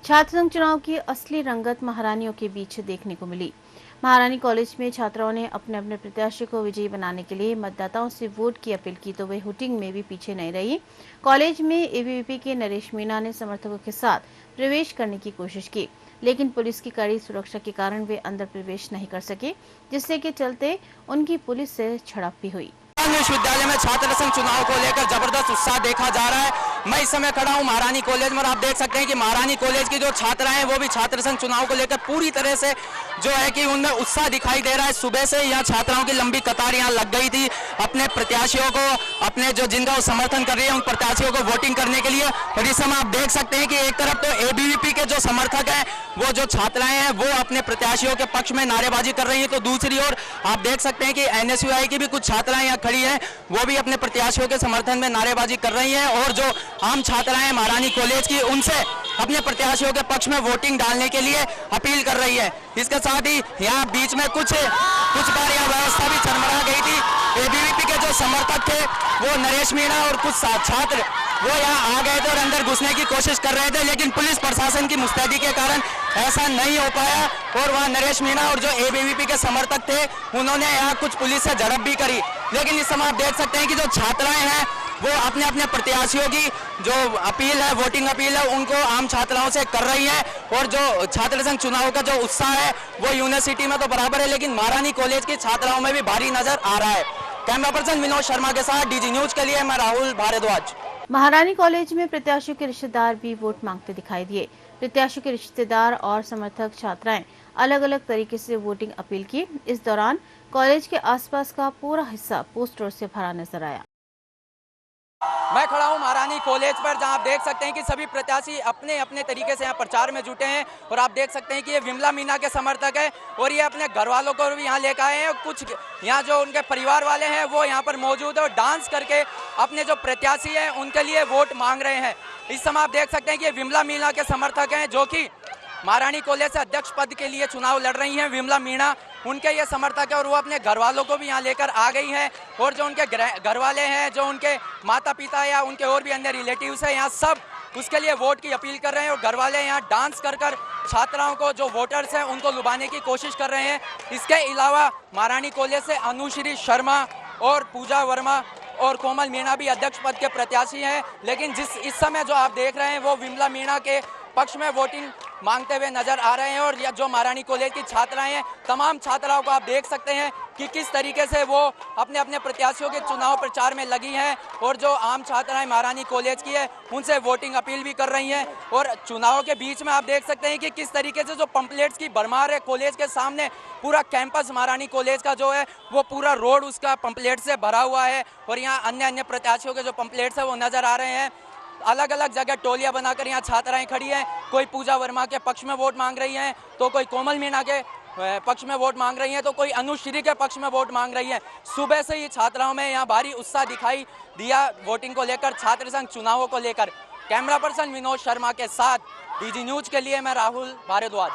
छात्र संघ चुनाव की असली रंगत महारानियों के बीच देखने को मिली। महारानी कॉलेज में छात्राओं ने अपने अपने प्रत्याशी को विजयी बनाने के लिए मतदाताओं से वोट की अपील की तो वे वोटिंग में भी पीछे नहीं रही। कॉलेज में एबीवीपी के नरेश मीणा ने समर्थकों के साथ प्रवेश करने की कोशिश की, लेकिन पुलिस की कड़ी सुरक्षा के कारण वे अंदर प्रवेश नहीं कर सके, जिससे के चलते उनकी पुलिस से झड़प भी हुई। विश्वविद्यालय में छात्र संघ चुनाव को लेकर जबरदस्त उत्साह देखा जा रहा है। मैं इस समय खड़ा हूं महारानी कॉलेज में और आप देख सकते हैं कि महारानी कॉलेज की जो छात्रा हैं वो भी छात्र संघ चुनाव को लेकर पूरी तरह से जो है कि उनमें उत्साह दिखाई दे रहा है। सुबह से यहाँ छात्राओं की लंबी कतार यहाँ लग गई थी अपने प्रत्याशियों को, अपने जो जिनका वो समर्थन कर रही है उन प्रत्याशियों को वोटिंग करने के लिए। और इस समय आप देख सकते हैं कि एक तरफ तो एबीवीपी के जो समर्थक हैं, वो जो छात्राएं हैं वो अपने प्रत्याशियों के पक्ष में नारेबाजी कर रही है, तो दूसरी ओर आप देख सकते हैं कि एनएसयूआई की भी कुछ छात्राएं यहाँ खड़ी हैं, वो भी अपने प्रत्याशियों के समर्थन में नारेबाजी कर रही हैं। और जो आम छात्राएं महारानी कॉलेज की, उनसे अपने प्रत्याशियों के पक्ष में वोटिंग डालने के लिए अपील कर रही है। इसके साथ ही यहाँ बीच में कुछ बार यह व्यवस्था भी चरमरा गई थी। एबीवीपी के जो समर्थक थे वो नरेश मीणा और कुछ छात्र वो यहाँ आ गए थे और अंदर घुसने की कोशिश कर रहे थे, लेकिन पुलिस प्रशासन की मुस्तैदी के कारण ऐसा नहीं हो पाया। और वहाँ नरेश मीणा और जो एबीवीपी के समर्थक थे उन्होंने यहाँ कुछ पुलिस से झड़प भी करी। लेकिन इस समय आप देख सकते हैं कि जो छात्राएं हैं वो अपने अपने प्रत्याशियों की जो अपील है, वोटिंग अपील है, उनको आम छात्राओं से कर रही है। और जो छात्र संघ चुनाव का जो उत्साह है वो यूनिवर्सिटी में तो बराबर है, लेकिन महारानी कॉलेज की छात्राओं में भी भारी नजर आ रहा है। कैमरा पर्सन विनोद शर्मा के साथ डीजी न्यूज के लिए मैं राहुल भारद्वाज। महारानी कॉलेज में प्रत्याशियों के रिश्तेदार भी वोट मांगते दिखाई दिए। प्रत्याशियों के रिश्तेदार और समर्थक छात्राएं अलग अलग तरीके से वोटिंग अपील की। इस दौरान कॉलेज के आसपास का पूरा हिस्सा पोस्टरों से भरा नजर आया। मैं खड़ा हूं महारानी कॉलेज पर, जहां आप देख सकते हैं कि सभी प्रत्याशी अपने अपने तरीके से यहाँ प्रचार में जुटे हैं। और आप देख सकते हैं कि ये विमला मीणा के समर्थक है और ये अपने घर वालों को भी यहाँ लेकर आए हैं। कुछ यहाँ जो उनके परिवार वाले हैं वो यहाँ पर मौजूद है और डांस करके अपने जो प्रत्याशी हैं उनके लिए वोट मांग रहे हैं। इस समय आप देख सकते हैं कि ये विमला मीणा के समर्थक हैं, जो कि महारानी कॉलेज से अध्यक्ष पद के लिए चुनाव लड़ रही हैं। विमला मीणा उनके ये समर्थक है और वो अपने घर वालों को भी यहाँ लेकर आ गई हैं। और जो उनके घर वाले हैं, जो उनके माता पिता या उनके और भी अन्य रिलेटिव्स हैं, यहाँ सब उसके लिए वोट की अपील कर रहे हैं। और घर वाले यहाँ डांस कर कर छात्राओं को, जो वोटर्स हैं, उनको लुभाने की कोशिश कर रहे हैं। इसके अलावा महारानी कॉलेज से अनुश्री शर्मा और पूजा वर्मा और कोमल मीणा भी अध्यक्ष पद के प्रत्याशी हैं। लेकिन इस समय जो आप देख रहे हैं वो विमला मीणा के पक्ष में वोटिंग मांगते हुए नजर आ रहे हैं। और जो महारानी कॉलेज की छात्राएं हैं, तमाम छात्राओं को आप देख सकते हैं कि किस तरीके से वो अपने अपने प्रत्याशियों के चुनाव प्रचार में लगी हैं। और जो आम छात्राएं महारानी कॉलेज की है उनसे वोटिंग अपील भी कर रही हैं। और चुनाव के बीच में आप देख सकते हैं कि किस तरीके से जो पंपलेट्स की भरमार है कॉलेज के सामने, पूरा कैंपस महारानी कॉलेज का जो है वो पूरा रोड उसका पंपलेट से भरा हुआ है। और यहाँ अन्य प्रत्याशियों के जो पंपलेट्स है वो नजर आ रहे हैं। अलग अलग जगह टोलियां बनाकर यहाँ छात्राएं खड़ी हैं। कोई पूजा वर्मा के पक्ष में वोट मांग रही हैं, तो कोई कोमल मीणा के पक्ष में वोट मांग रही हैं, तो कोई अनुश्री के पक्ष में वोट मांग रही हैं। सुबह से ही छात्राओं में यहाँ भारी उत्साह दिखाई दिया वोटिंग को लेकर, छात्र संघ चुनावों को लेकर। कैमरा पर्सन विनोद शर्मा के साथ डीजी न्यूज के लिए मैं राहुल भारद्वाज।